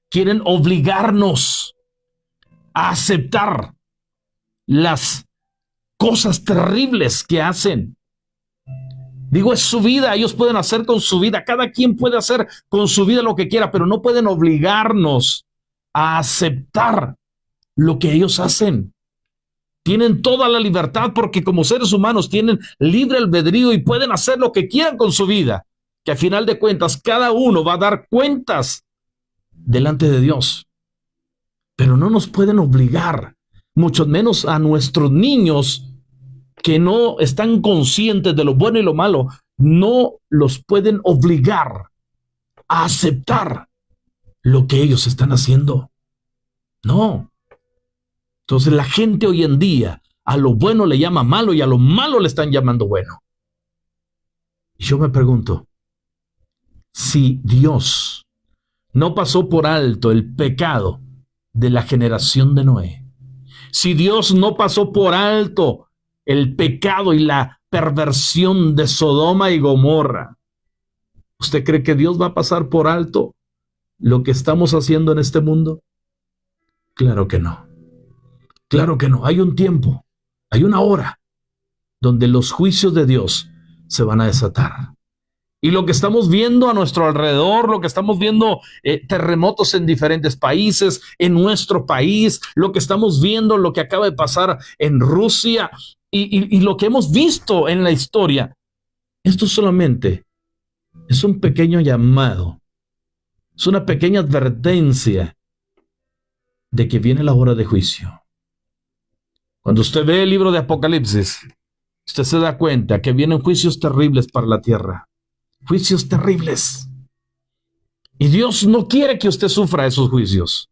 Quieren obligarnos a aceptar las cosas terribles que hacen. Digo, es su vida, ellos pueden hacer con su vida, cada quien puede hacer con su vida lo que quiera, pero no pueden obligarnos a aceptar lo que ellos hacen. Tienen toda la libertad porque como seres humanos tienen libre albedrío y pueden hacer lo que quieran con su vida, que al final de cuentas cada uno va a dar cuentas delante de Dios. Pero no nos pueden obligar, mucho menos a nuestros niños que no están conscientes de lo bueno y lo malo, no los pueden obligar a aceptar lo que ellos están haciendo. No. Entonces la gente hoy en día a lo bueno le llama malo y a lo malo le están llamando bueno. Y yo me pregunto, si Dios no pasó por alto el pecado de la generación de Noé, si Dios no pasó por alto el pecado y la perversión de Sodoma y Gomorra, ¿usted cree que Dios va a pasar por alto lo que estamos haciendo en este mundo? Claro que no. Claro que no. Hay un tiempo, hay una hora donde los juicios de Dios se van a desatar. Y lo que estamos viendo a nuestro alrededor, lo que estamos viendo, terremotos en diferentes países, en nuestro país, lo que estamos viendo, lo que acaba de pasar en Rusia y lo que hemos visto en la historia, esto solamente es un pequeño llamado, es una pequeña advertencia de que viene la hora de juicio. Cuando usted ve el libro de Apocalipsis, usted se da cuenta que vienen juicios terribles para la tierra. Juicios terribles. Y Dios no quiere que usted sufra esos juicios.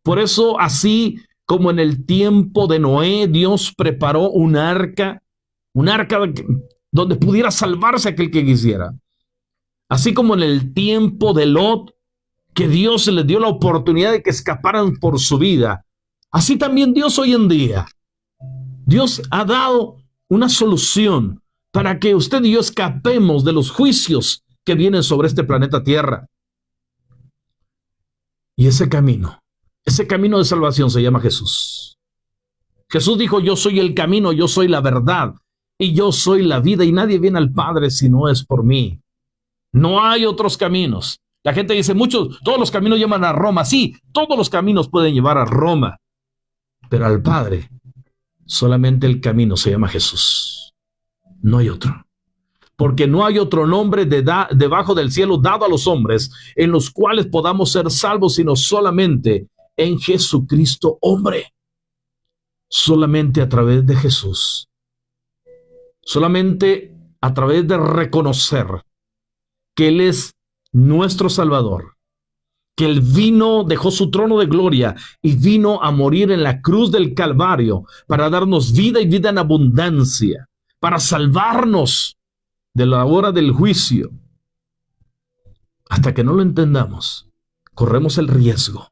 Por eso, así como en el tiempo de Noé, Dios preparó un arca donde pudiera salvarse aquel que quisiera. Así como en el tiempo de Lot, que Dios les dio la oportunidad de que escaparan por su vida. Así también Dios hoy en día. Dios ha dado una solución para que usted y yo escapemos de los juicios que vienen sobre este planeta Tierra. Y ese camino de salvación se llama Jesús. Jesús dijo, yo soy el camino, yo soy la verdad y yo soy la vida y nadie viene al Padre si no es por mí. No hay otros caminos. La gente dice, todos los caminos llevan a Roma. Sí, todos los caminos pueden llevar a Roma, pero al Padre solamente el camino se llama Jesús. No hay otro. Porque no hay otro nombre debajo del cielo dado a los hombres en los cuales podamos ser salvos, sino solamente en Jesucristo, hombre. Solamente a través de Jesús. Solamente a través de reconocer que Él es nuestro Salvador. Que Él vino, dejó su trono de gloria y vino a morir en la cruz del Calvario para darnos vida y vida en abundancia, para salvarnos de la hora del juicio. Hasta que no lo entendamos, corremos el riesgo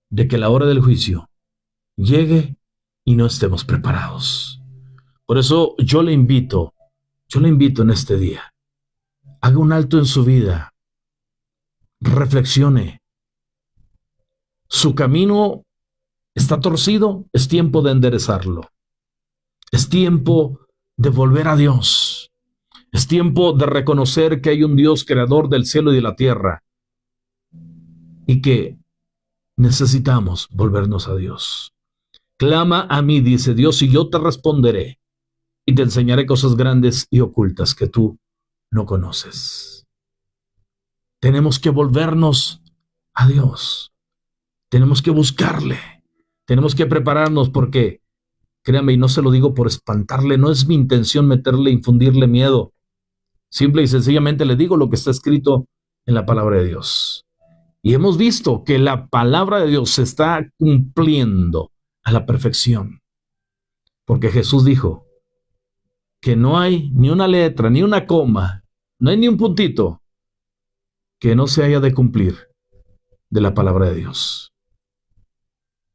de que la hora del juicio llegue y no estemos preparados. Por eso yo le invito en este día, haga un alto en su vida, reflexione. Su camino está torcido, es tiempo de enderezarlo. Es tiempo de volver a Dios. Es tiempo de reconocer que hay un Dios creador del cielo y de la tierra y que necesitamos volvernos a Dios. Clama a mí, dice Dios, y yo te responderé y te enseñaré cosas grandes y ocultas que tú no conoces. Tenemos que volvernos a Dios. Tenemos que buscarle. Tenemos que prepararnos porque, créame, y no se lo digo por espantarle, no es mi intención infundirle miedo. Simple y sencillamente le digo lo que está escrito en la palabra de Dios. Y hemos visto que la palabra de Dios se está cumpliendo a la perfección. Porque Jesús dijo que no hay ni una letra, ni una coma, no hay ni un puntito que no se haya de cumplir de la palabra de Dios.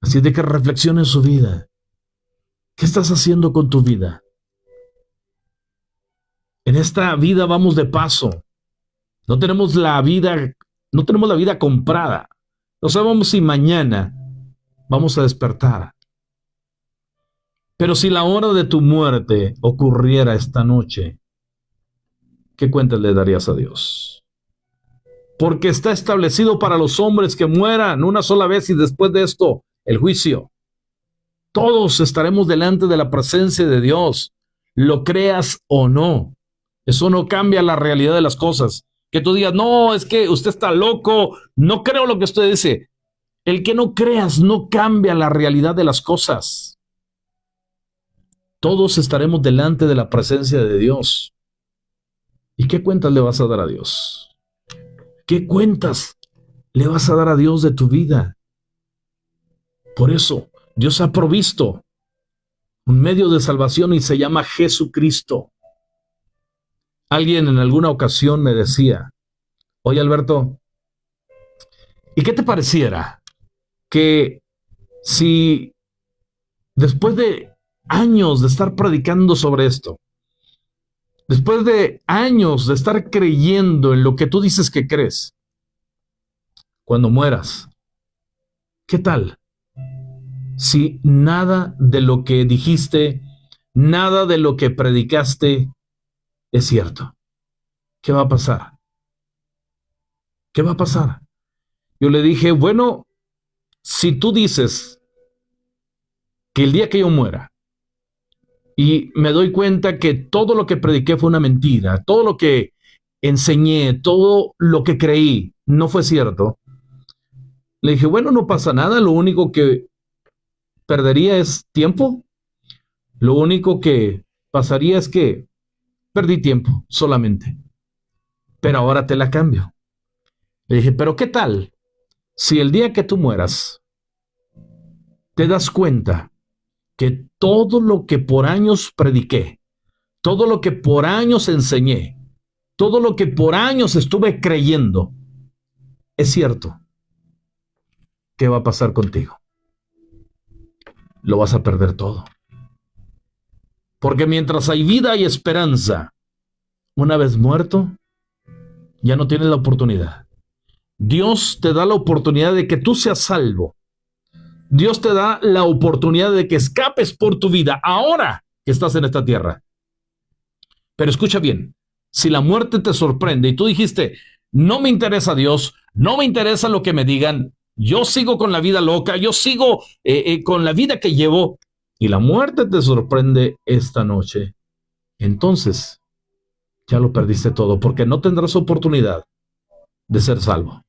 Así de que reflexione en su vida. ¿Qué estás haciendo con tu vida? En esta vida vamos de paso. No tenemos la vida comprada. No sabemos si mañana vamos a despertar. Pero si la hora de tu muerte ocurriera esta noche, ¿qué cuentas le darías a Dios? Porque está establecido para los hombres que mueran una sola vez y después de esto, el juicio. Todos estaremos delante de la presencia de Dios, lo creas o no. Eso no cambia la realidad de las cosas. Que tú digas, no, es que usted está loco, no creo lo que usted dice. El que no creas no cambia la realidad de las cosas. Todos estaremos delante de la presencia de Dios. ¿Y qué cuentas le vas a dar a Dios? ¿Qué cuentas le vas a dar a Dios de tu vida? Por eso, Dios ha provisto un medio de salvación y se llama Jesucristo. Alguien en alguna ocasión me decía, oye Alberto, ¿y qué te pareciera que si después de años de estar predicando sobre esto, después de años de estar creyendo en lo que tú dices que crees, cuando mueras, ¿qué tal si nada de lo que dijiste, nada de lo que predicaste es cierto? ¿Qué va a pasar? ¿Qué va a pasar? Yo le dije, bueno, si tú dices que el día que yo muera y me doy cuenta que todo lo que prediqué fue una mentira, todo lo que enseñé, todo lo que creí no fue cierto, le dije, bueno, no pasa nada, lo único que perdería es tiempo, lo único que pasaría es que perdí tiempo solamente, pero ahora te la cambio. Le dije, pero ¿qué tal si el día que tú mueras te das cuenta que todo lo que por años prediqué, todo lo que por años enseñé, todo lo que por años estuve creyendo, es cierto? ¿Qué va a pasar contigo? Lo vas a perder todo. Porque mientras hay vida y esperanza, una vez muerto, ya no tienes la oportunidad. Dios te da la oportunidad de que tú seas salvo. Dios te da la oportunidad de que escapes por tu vida ahora que estás en esta tierra. Pero escucha bien, si la muerte te sorprende y tú dijiste, no me interesa Dios, no me interesa lo que me digan, yo sigo con la vida loca, yo sigo con la vida que llevo, y la muerte te sorprende esta noche, entonces ya lo perdiste todo, porque no tendrás oportunidad de ser salvo.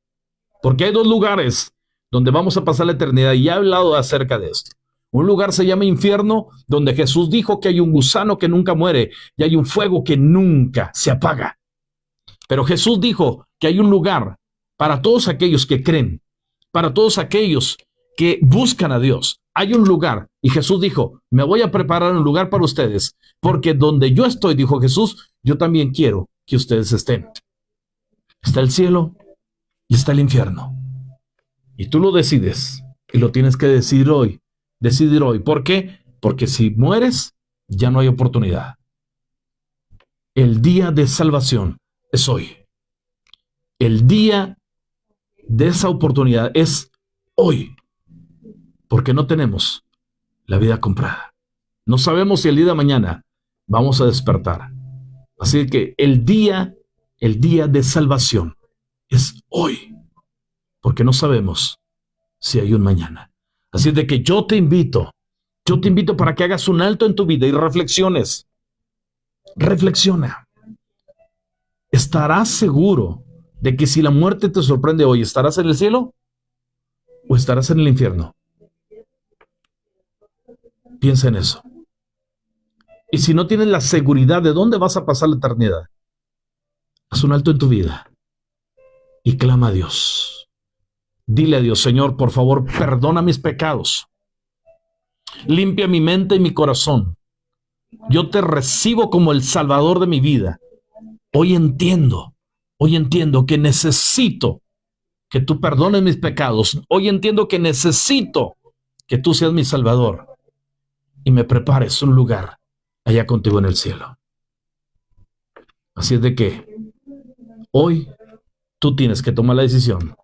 Porque hay dos lugares donde vamos a pasar la eternidad, y ya he hablado acerca de esto. Un lugar se llama infierno, donde Jesús dijo que hay un gusano que nunca muere y hay un fuego que nunca se apaga. Pero Jesús dijo que hay un lugar para todos aquellos que creen, para todos aquellos que buscan a Dios. Hay un lugar, y Jesús dijo, me voy a preparar un lugar para ustedes, porque donde yo estoy, dijo Jesús, yo también quiero que ustedes estén. Está el cielo y está el infierno. Y tú lo decides, y lo tienes que decidir hoy. Decidir hoy. ¿Por qué? Porque si mueres, ya no hay oportunidad. El día de salvación es hoy. El día de esa oportunidad es hoy. Porque no tenemos la vida comprada. No sabemos si el día de mañana vamos a despertar. Así que el día de salvación es hoy. Porque no sabemos si hay un mañana. Así de que yo te invito para que hagas un alto en tu vida y reflexiones. Reflexiona. ¿Estarás seguro de que si la muerte te sorprende hoy, estarás en el cielo o estarás en el infierno? Piensa en eso. Y si no tienes la seguridad de dónde vas a pasar la eternidad, haz un alto en tu vida y clama a Dios. Dile a Dios, Señor, por favor, perdona mis pecados. Limpia mi mente y mi corazón. Yo te recibo como el Salvador de mi vida. Hoy entiendo que necesito que tú perdones mis pecados. Hoy entiendo que necesito que tú seas mi Salvador y me prepares un lugar allá contigo en el cielo. Así es de que hoy tú tienes que tomar la decisión.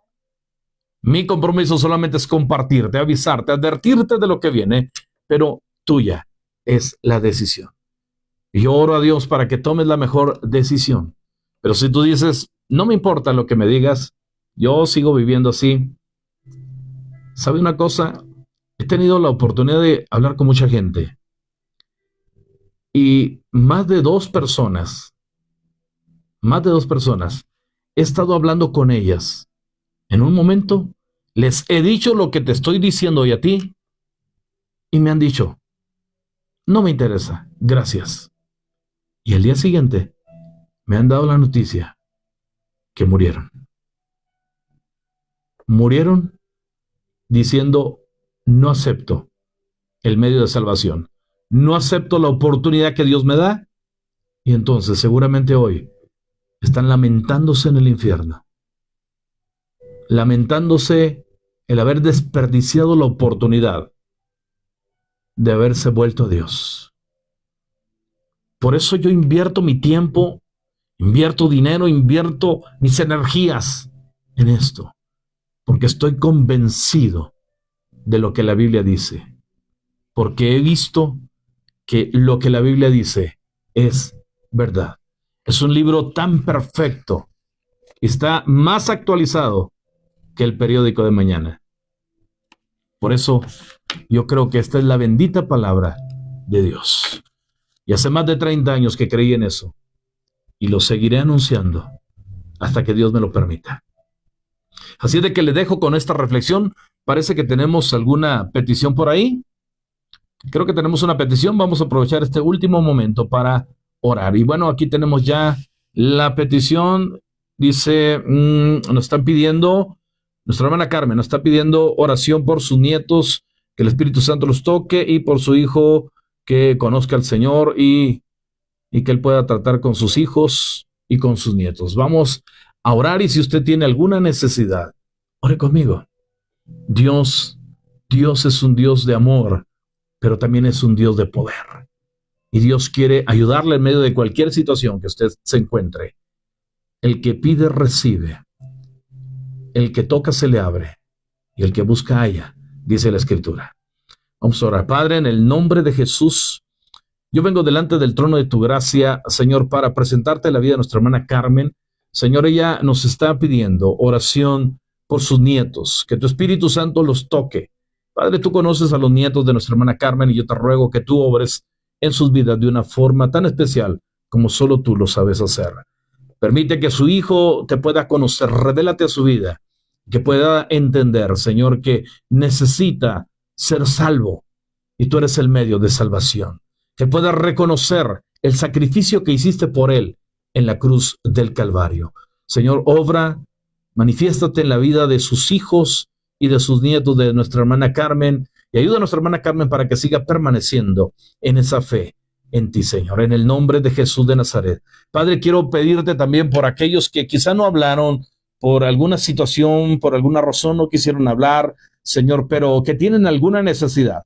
Mi compromiso solamente es compartirte, avisarte, advertirte de lo que viene, pero tuya es la decisión. Y yo oro a Dios para que tomes la mejor decisión. Pero si tú dices, no me importa lo que me digas, yo sigo viviendo así. ¿Sabe una cosa? He tenido la oportunidad de hablar con mucha gente y más de dos personas, he estado hablando con ellas. En un momento les he dicho lo que te estoy diciendo hoy a ti y me han dicho, no me interesa, gracias. Y al día siguiente me han dado la noticia que murieron. Murieron diciendo, no acepto el medio de salvación, no acepto la oportunidad que Dios me da, y entonces seguramente hoy están lamentándose en el infierno, lamentándose el haber desperdiciado la oportunidad de haberse vuelto a Dios. Por eso yo invierto mi tiempo, invierto dinero, invierto mis energías en esto, porque estoy convencido de lo que la Biblia dice, porque he visto que lo que la Biblia dice es verdad. Es un libro tan perfecto y está más actualizado que el periódico de mañana. Por eso yo creo que esta es la bendita palabra de Dios. Y hace más de 30 años que creí en eso y lo seguiré anunciando hasta que Dios me lo permita. Así de que le dejo con esta reflexión. Parece que tenemos alguna petición por ahí. Creo que tenemos una petición. Vamos a aprovechar este último momento para orar. Y bueno, aquí tenemos ya la petición. Dice, nos están pidiendo, nuestra hermana Carmen nos está pidiendo oración por sus nietos, que el Espíritu Santo los toque, y por su hijo, que conozca al Señor y que él pueda tratar con sus hijos y con sus nietos. Vamos a orar, y si usted tiene alguna necesidad, ore conmigo. Dios es un Dios de amor, pero también es un Dios de poder. Y Dios quiere ayudarle en medio de cualquier situación que usted se encuentre. El que pide, recibe. El que toca, se le abre. Y el que busca, halla, dice la Escritura. Vamos a orar. Padre, en el nombre de Jesús, yo vengo delante del trono de tu gracia, Señor, para presentarte la vida de nuestra hermana Carmen. Señor, ella nos está pidiendo oración por sus nietos, que tu Espíritu Santo los toque. Padre, tú conoces a los nietos de nuestra hermana Carmen y yo te ruego que tú obres en sus vidas de una forma tan especial como solo tú lo sabes hacer. Permite que su hijo te pueda conocer, revélate a su vida, que pueda entender, Señor, que necesita ser salvo y tú eres el medio de salvación. Que pueda reconocer el sacrificio que hiciste por él en la cruz del Calvario. Señor, obra, manifiéstate en la vida de sus hijos y de sus nietos, de nuestra hermana Carmen, y ayuda a nuestra hermana Carmen para que siga permaneciendo en esa fe en ti, Señor, en el nombre de Jesús de Nazaret. Padre, quiero pedirte también por aquellos que quizá no hablaron por alguna situación, por alguna razón no quisieron hablar, Señor, pero que tienen alguna necesidad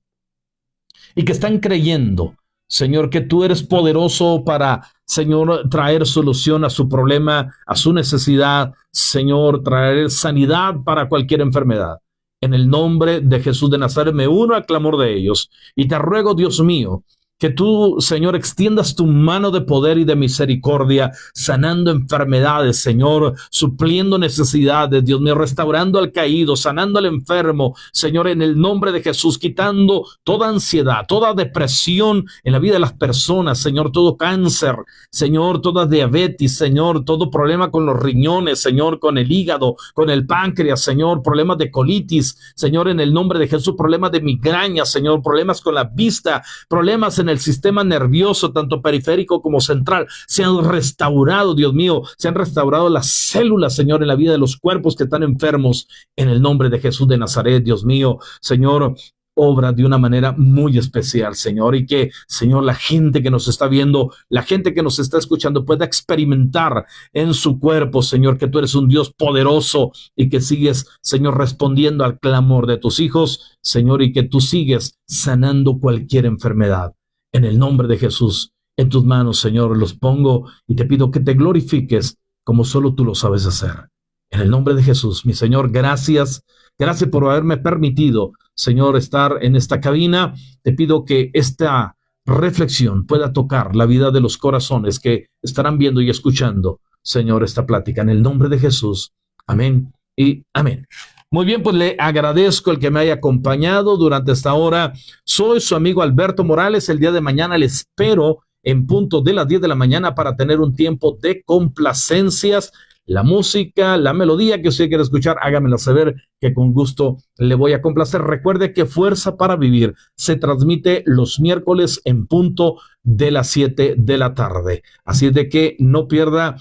y que están creyendo, Señor, que tú eres poderoso para, Señor, traer solución a su problema, a su necesidad, Señor, traer sanidad para cualquier enfermedad. En el nombre de Jesús de Nazaret me uno al clamor de ellos y te ruego, Dios mío, que tú, Señor, extiendas tu mano de poder y de misericordia, sanando enfermedades, Señor, supliendo necesidades, Dios mío, restaurando al caído, sanando al enfermo, Señor, en el nombre de Jesús, quitando toda ansiedad, toda depresión en la vida de las personas, Señor, todo cáncer, Señor, toda diabetes, Señor, todo problema con los riñones, Señor, con el hígado, con el páncreas, Señor, problemas de colitis, Señor, en el nombre de Jesús, problemas de migraña, Señor, problemas con la vista, problemas en el sistema nervioso, tanto periférico como central, se han restaurado, Dios mío, se han restaurado las células, Señor, en la vida de los cuerpos que están enfermos, en el nombre de Jesús de Nazaret, Dios mío, Señor, obra de una manera muy especial, Señor, y que, Señor, la gente que nos está viendo, la gente que nos está escuchando pueda experimentar en su cuerpo, Señor, que tú eres un Dios poderoso y que sigues, Señor, respondiendo al clamor de tus hijos, Señor, y que tú sigues sanando cualquier enfermedad. En el nombre de Jesús en tus manos, Señor, los pongo y te pido que te glorifiques como solo tú lo sabes hacer. En el nombre de Jesús, mi Señor, gracias. Gracias por haberme permitido, Señor, estar en esta cabina. Te pido que esta reflexión pueda tocar la vida de los corazones que estarán viendo y escuchando, Señor, esta plática. En el nombre de Jesús. Amén y amén. Muy bien, pues le agradezco el que me haya acompañado durante esta hora. Soy su amigo Alberto Morales. El día de mañana le espero en punto de las 10 de la mañana para tener un tiempo de complacencias. La música, la melodía que usted quiera escuchar, hágamelo saber que con gusto le voy a complacer. Recuerde que Fuerza para Vivir se transmite los miércoles en punto de las 7 de la tarde. Así es de que no pierda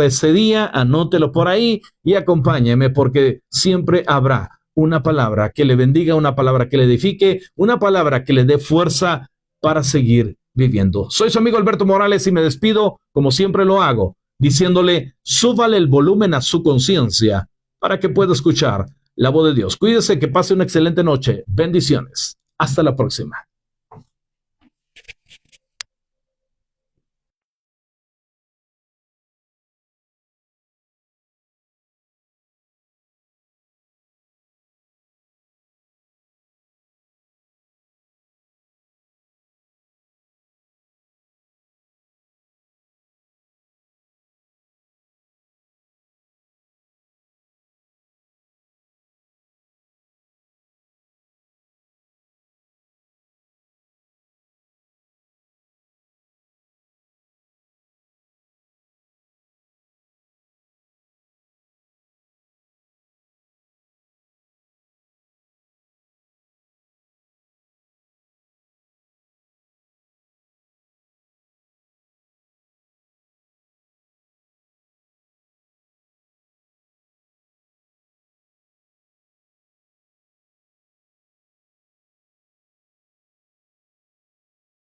ese día, anótelo por ahí y acompáñeme porque siempre habrá una palabra que le bendiga, una palabra que le edifique, una palabra que le dé fuerza para seguir viviendo. Soy su amigo Alberto Morales y me despido como siempre lo hago, diciéndole, súbale el volumen a su conciencia para que pueda escuchar la voz de Dios. Cuídese, que pase una excelente noche. Bendiciones. Hasta la próxima.